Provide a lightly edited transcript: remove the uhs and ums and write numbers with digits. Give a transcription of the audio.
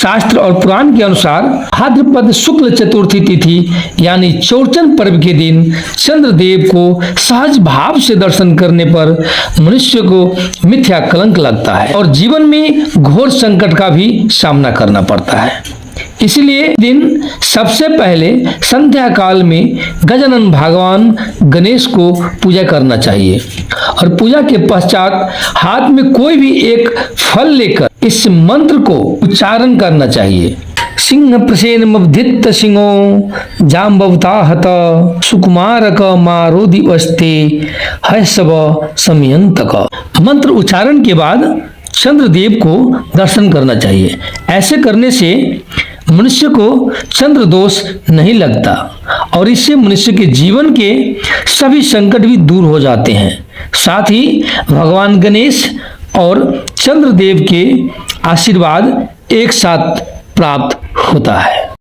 शास्त्र और पुराण के अनुसार भाद्रपद शुक्ल चतुर्थी तिथि यानी चौरचन पर्व के दिन चंद्रदेव को सहज भाव से दर्शन करने पर मनुष्य को मिथ्या कलंक लगता है और जीवन में घोर संकट का भी सामना करना पड़ता है। इसलिए दिन सबसे पहले संध्या काल में गजानन भगवान गणेश को पूजा करना चाहिए और पूजा के पश्चात हाथ में कोई भी एक फल लेकर इस मंत्र को उच्चारण करना चाहिए। सिंह प्रसेन मवधित सिंहो जाम्बवता हत सुकुमारक मारोदि वस्ते हयसव समयंतक। मंत्र उच्चारण के बाद चंद्रदेव को दर्शन करना चाहिए। ऐसे करने से मनुष्य को चंद्र दोष नहीं लगता और इससे मनुष्य के जीवन के सभी संकट भी दूर हो जाते हैं। साथ ही भगवान गणेश और चंद्रदेव के आशीर्वाद एक साथ प्राप्त होता है।